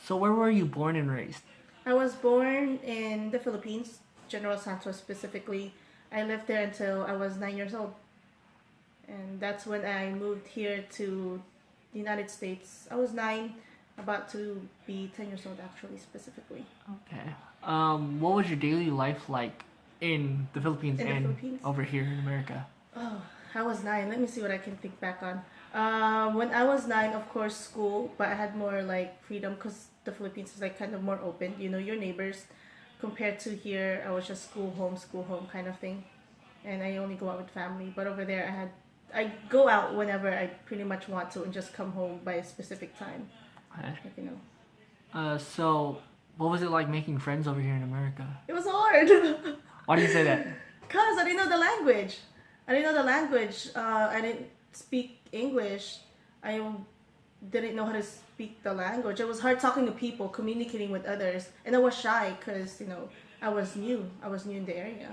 So where were you born and raised? I was born in the Philippines, General Santos specifically. I lived there until I was 9 years old. And that's when I moved here to the United States. I was nine, about to be 10 years old actually, specifically. Okay. What was your daily life like in the Philippines In the and Philippines? over here in America? Oh, I was nine. Let me see what I can think back on. When I was nine, of course, school, but I had more like freedom because the Philippines is like kind of more open. You know, your neighbors compared to here, I was just school home kind of thing. And I only go out with family. But over there, I go out whenever I pretty much want to and just come home by a specific time, Okay. if you know. So what was it like making friends over here in America? It was hard. Why do you say that? Cause I didn't know the language. I didn't know the language. I didn't speak English. I didn't know how to speak the language. It was hard talking to people, communicating with others, and I was shy because I was new. I was new in the area.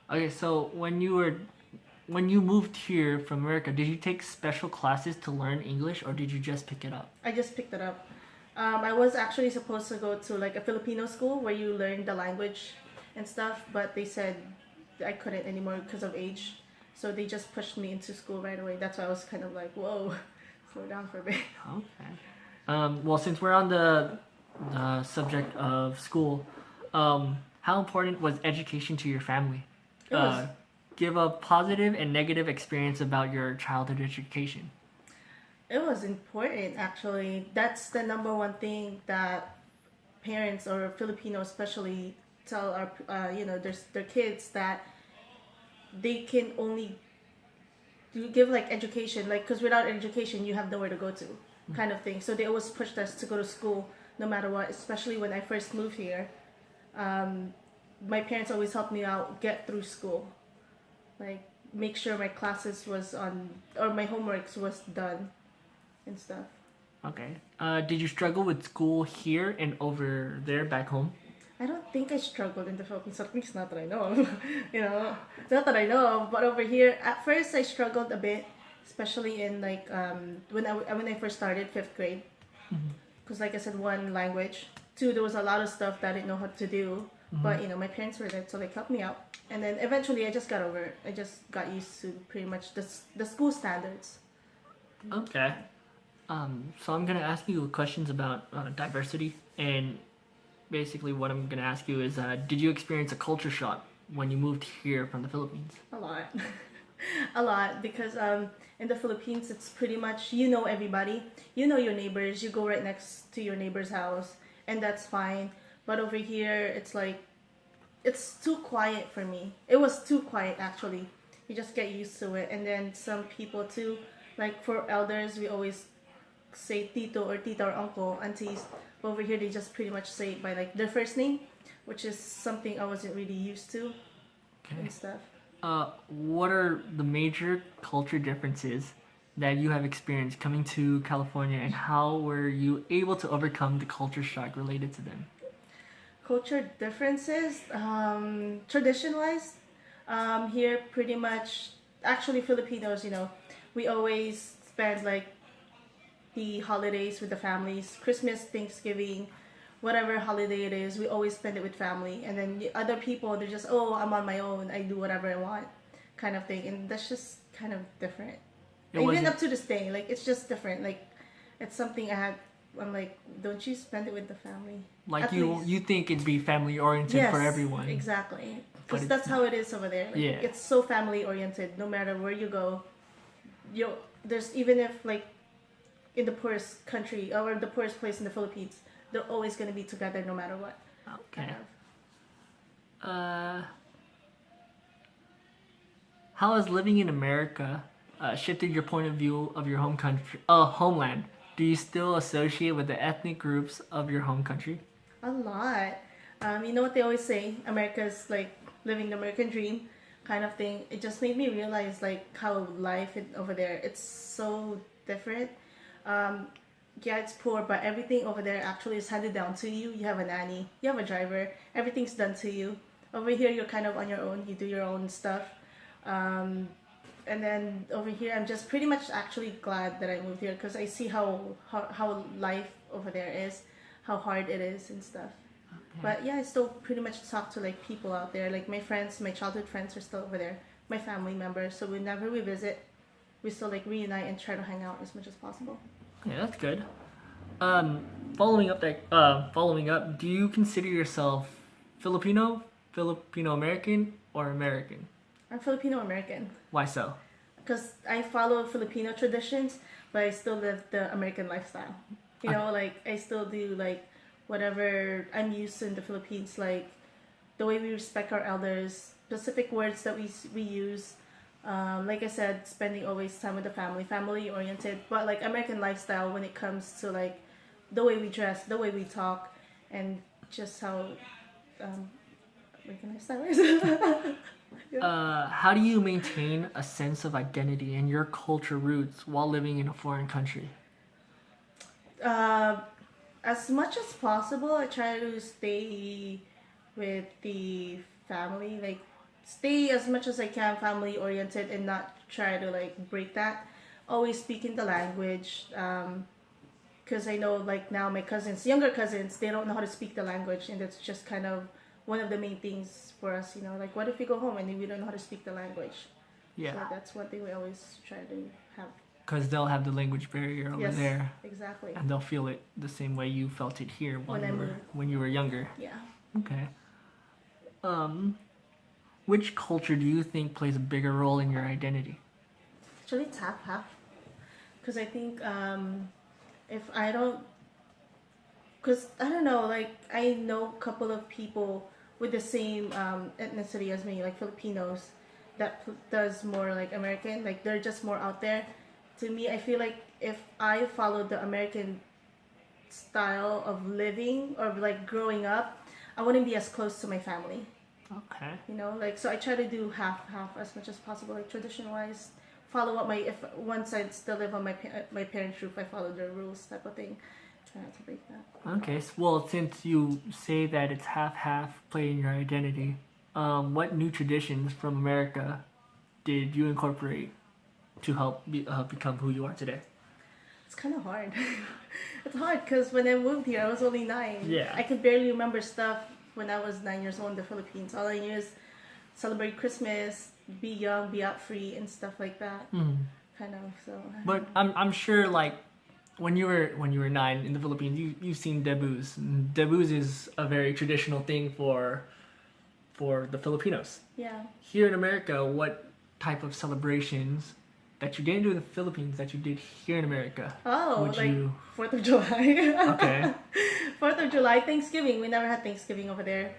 Okay, so when you moved here from America, did you take special classes to learn English or did you just pick it up? I just picked it up. I was actually supposed to go to like a Filipino school where you learn the language and stuff, but they said I couldn't anymore because of age. So they just pushed me into school right away. That's why I was kind of like, whoa, slow down for a bit. Okay. Well, since we're on the subject of school, how important was education to your family? It was Uh, Give a positive and negative experience about your childhood education. it was important actually. That's the number one thing that parents or Filipinos especially tell our their kids that they can only give like education like because without education you have nowhere to go to kind of thing. So they always pushed us to go to school no matter what. Especially when I first moved here, my parents always helped me out get through school, like make sure my classes was on or my homeworks was done and stuff. Okay. Did you struggle with school here and over there back home? I don't think I struggled in the Philippines, at least not that I know of. Not that I know of. But over here, at first I struggled a bit, especially in like when I first started fifth grade, because like I said, one language, two there was a lot of stuff that I didn't know how to do. But my parents were there to like help me out, and then eventually I just got over it. I just got used to pretty much the school standards. Okay. So I'm gonna ask you questions about diversity, and basically what I'm gonna ask you is, did you experience a culture shock when you moved here from the Philippines? A lot. A lot because in the Philippines it's pretty much everybody. You know your neighbors. You go right next to your neighbor's house and that's fine. But over here it's like it's too quiet for me. It was too quiet actually. You just get used to it. And then some people too, like for elders we always say tito or tita or uncle, aunties. But over here they just pretty much say it by like their first name, which is something I wasn't really used to Okay. and stuff. What are the major culture differences that you have experienced coming to California, and how were you able to overcome the culture shock related to them? Culture differences, tradition wise, here pretty much, actually Filipinos, we always spend like the holidays with the families, Christmas, Thanksgiving, whatever holiday it is, we always spend it with family. And then the other people, they're just, oh, I'm on my own, I do whatever I want, kind of thing. And that's just kind of different. It Even wasn't up to this day, like it's just different. Like it's something I'm like, don't you spend it with the family? like At you least. you think it'd be family oriented Yes, for everyone. exactly. But Because it's that's how it is over there. Like, Yeah. it's so family oriented. No matter where you go, there's even if like in the poorest country or the poorest place in the Philippines, they're always gonna be together no matter what. Okay. Kind of. Uh, how has living in America shifted your point of view of your homeland? Do you still associate with the ethnic groups of your home country? A lot. You know what they always say? America's like living the American dream, kind of thing. It just made me realize like how over there it's so different. Um, yeah, it's poor, but everything over there actually is handed down to you. You have a nanny, you have a driver, everything's done to you. Over here, you're kind of on your own. You do your own stuff. Um, and then over here, I'm just pretty much actually glad that I moved here because I see how life over there is. how hard it is and stuff. Okay. But yeah, I still pretty much talk to like people out there. Like my friends, my childhood friends are still over there. My family members. So whenever we visit, we still like reunite and try to hang out as much as possible. Yeah, that's good. Following up, do you consider yourself Filipino, Filipino American, or American? I'm Filipino American Why so? because I follow Filipino traditions, but I still live the American lifestyle. You know, like I still do like whatever I'm used to in the Philippines, like the way we respect our elders, specific words that we use. Like I said, spending always time with the family oriented, but like American lifestyle when it comes to like the way we dress, the way we talk, and just how American lifestyle is. How do you maintain a sense of identity and your culture roots while living in a foreign country? uh, as much as possible, I try to stay with the family, like stay as much as I can family oriented and not try to like break that. Always speaking the language, because I know like now my cousins, younger cousins, they don't know how to speak the language, and that's just kind of one of the main things for us. You know, like what if we go home and we don't know how to speak the language? So Yeah, that's one thing we always try to have. because they'll have the language barrier over Yes, there, exactly. and they'll feel it the same way you felt it here When I moved. when you were younger. Yeah. Okay. Which culture do you think plays a bigger role in your identity? Actually, it's half half. Because I think if I don't, because I don't know, like I know a couple of people with the same ethnicity as me, like Filipinos, that does more like American, like they're just more out there. To me, I feel like if I follow the American style of living or like growing up, I wouldn't be as close to my family. Okay. You know, like so I try to do half half as much as possible, like tradition wise. Follow up my if once I still live on my parents' roof, I follow their rules type of thing. Try not to break that. Okay. Well, since you say that it's half playing your identity, what new traditions from America did you incorporate to help become who you are today? It's kind of hard. It's hard because when I moved here, I was only 9. Yeah. I could barely remember stuff when I was 9 years old in the Philippines. All I knew is celebrate Christmas, be young, be out free, and stuff like that. Kind of. So. But I'm sure like when you were 9 in the Philippines, you've seen debuts. And debuts is a very traditional thing for the Filipinos. Yeah. Here in America, what type of celebrations that you didn't do in the Philippines that you did here in America? Oh, Would like you- 4th of July. Okay. 4th of July, Thanksgiving. We never had Thanksgiving over there.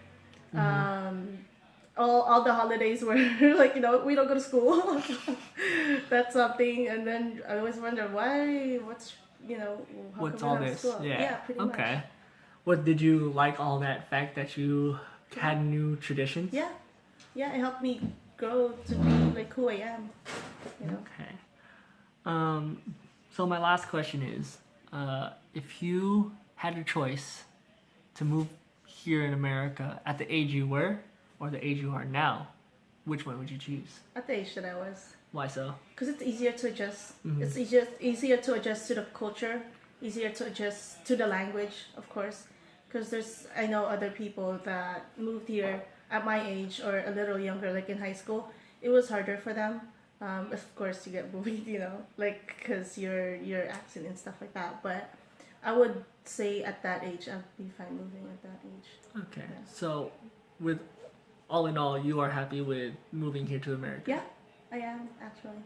All the holidays were like, you know, we don't go to school. That's something. And then I always wonder why, how What's come all we don't have this? school? Yeah. Pretty Okay. much. What did you like all that fact that you had new traditions? Yeah. Yeah, it helped me grow to be like who I am. You know? Okay. So my last question is, if you had a choice to move here in America at the age you were or the age you are now, which one would you choose? At the age that I was. Why so? Because it's easier to adjust. Mhm. It's easier to adjust to the culture, easier to adjust to the language, of course. Because I know other people that moved here at my age or a little younger, like in high school. It was harder for them. Of course, you get bullied, you know, like because your accent and stuff like that. But I would say at that age, I'd be fine moving at that age. Okay. Yeah. So, with all in all, you are happy with moving here to America? Yeah, I am actually.